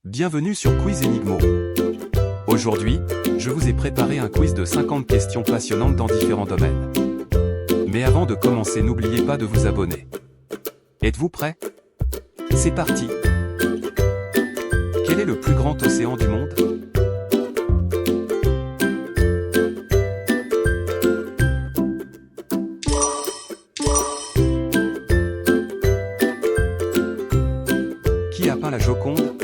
Bienvenue sur Quiz Enigmo. Aujourd'hui, je vous ai préparé un quiz de 50 questions passionnantes dans différents domaines. Mais avant de commencer, n'oubliez pas de vous abonner. Êtes-vous prêts? C'est parti! Quel est le plus grand océan du monde? Qui a peint la Joconde?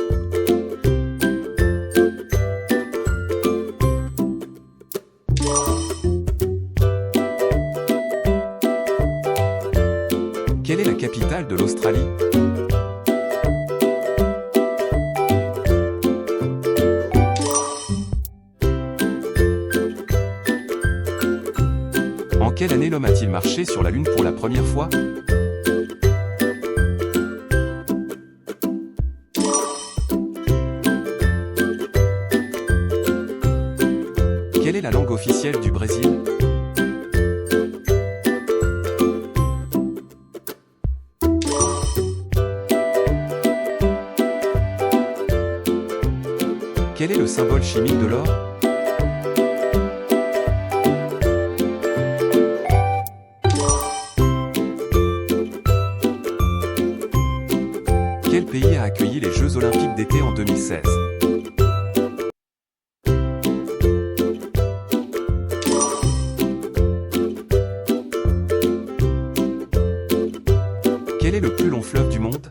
Quelle est la capitale de l'Australie? En quelle année l'homme a-t-il marché sur la Lune pour la première fois? Quelle est la langue officielle du Brésil? Quel est le symbole chimique de l'or? Quel pays a accueilli les Jeux Olympiques d'été en 2016? Quel est le plus long fleuve du monde?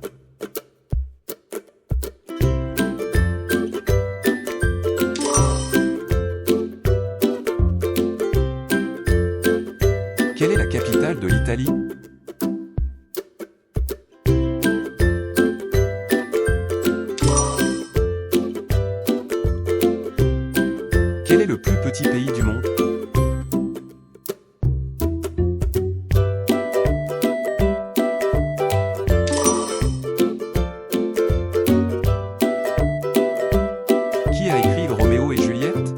Quelle est la capitale de l'Italie? Quel est le plus petit pays du monde? Qui a écrit Roméo et Juliette?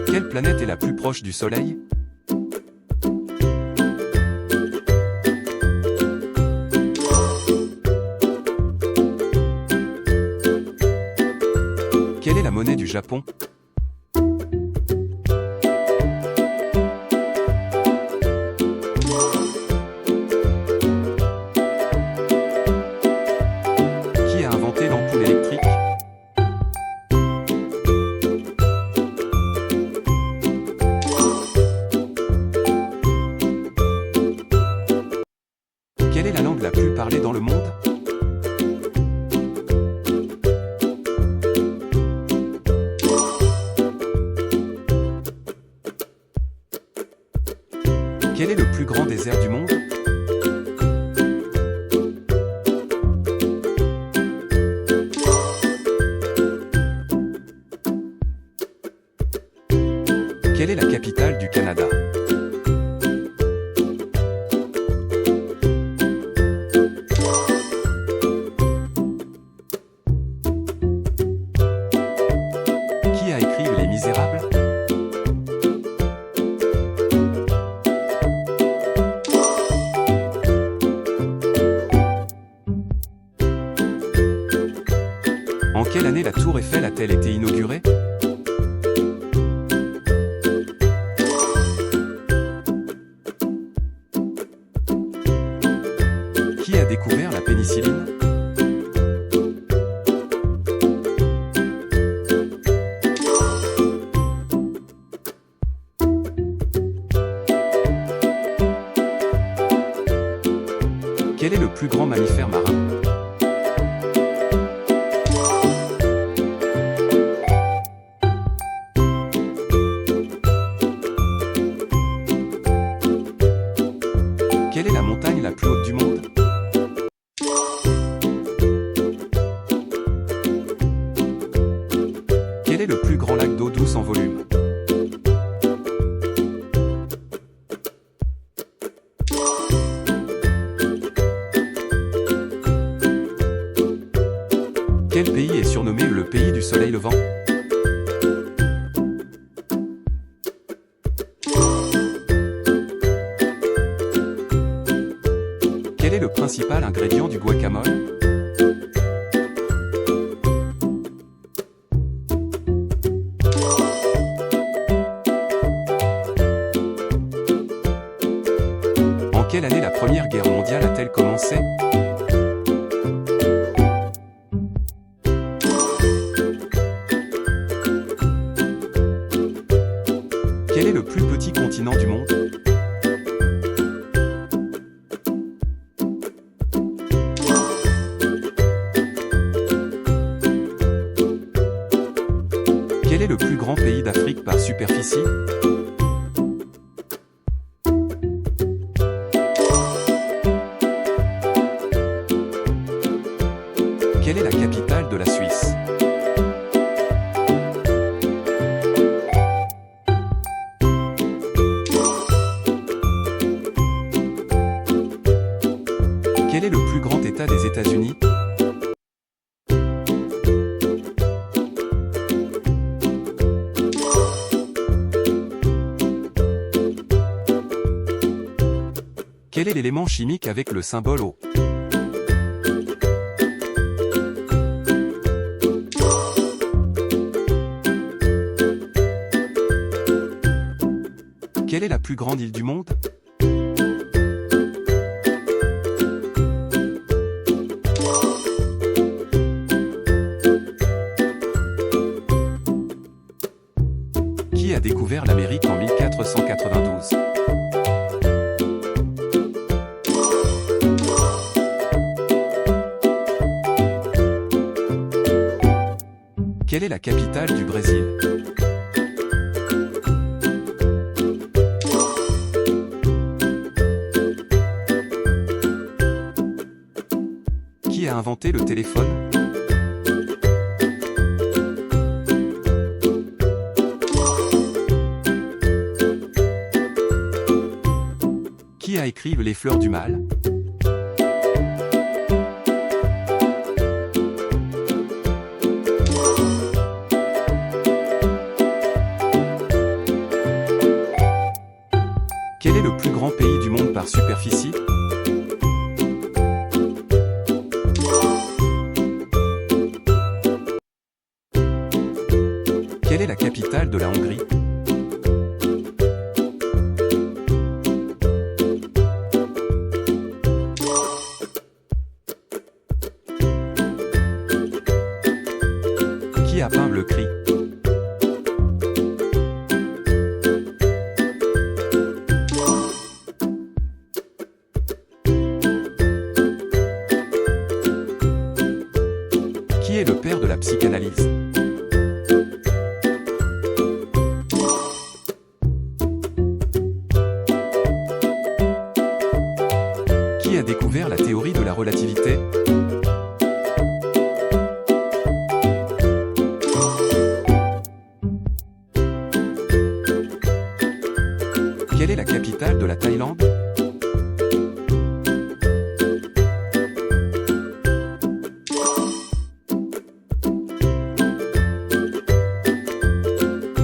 Quelle planète est la plus proche du Soleil? Quelle est la monnaie du Japon? Qui a inventé l'ampoule électrique? Quelle est la langue la plus parlée dans le monde? Quel est le plus grand désert du monde? Quelle est la capitale du Canada? Qui a écrit Les Misérables? En quelle année la Tour Eiffel a-t-elle été inaugurée? Qui a découvert la pénicilline? Quel est le plus grand mammifère marin? Quelle est la montagne la plus haute du monde? Quel est le plus grand lac d'eau douce en volume? Quel est le principal ingrédient du guacamole? En quelle année la Première Guerre mondiale a-t-elle commencé? Quel est le plus petit continent du monde? Quel est le plus grand pays d'Afrique par superficie? Quelle est la capitale de la Suisse? Quel est le plus grand État des États-Unis? Quel est l'élément chimique avec le symbole O? Quelle est la plus grande île du monde? Qui a découvert l'Amérique en 1492? Quelle est la capitale du Brésil? Qui a inventé le téléphone? Qui a écrit Les Fleurs du Mal? Quel est le plus grand pays du monde par superficie? Quelle est la capitale de la Hongrie? Qui a peint le cri? Qui est le père de la psychanalyse? Qui a découvert la théorie de la relativité? Quelle est la capitale de la Thaïlande?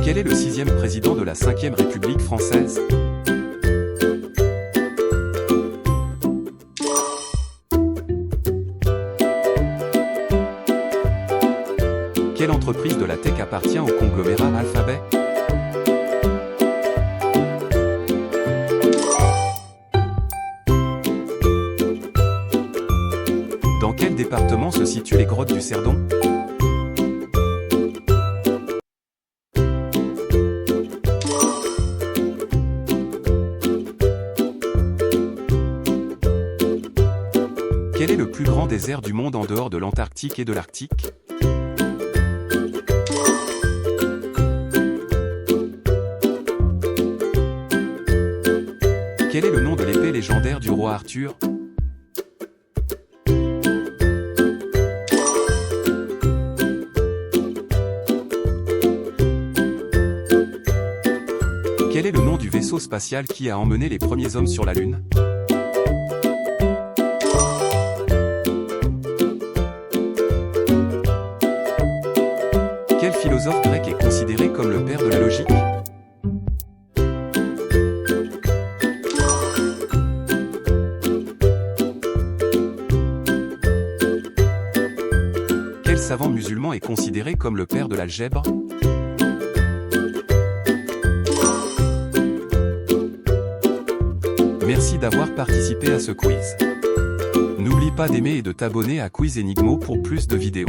Quel est le 6e président de la 5e République française? Quelle entreprise de la tech appartient au conglomérat Alphabet? Dans quel département se situent les grottes du Cerdon? Quel est le plus grand désert du monde en dehors de l'Antarctique et de l'Arctique? Quel est le nom de l'épée légendaire du roi Arthur? Quel est le nom du vaisseau spatial qui a emmené les premiers hommes sur la Lune? Quel philosophe grec est considéré comme le père de la logique? savant musulman est considéré comme le père de l'algèbre? Merci d'avoir participé à ce quiz. N'oublie pas d'aimer et de t'abonner à Quiz Enigmo pour plus de vidéos.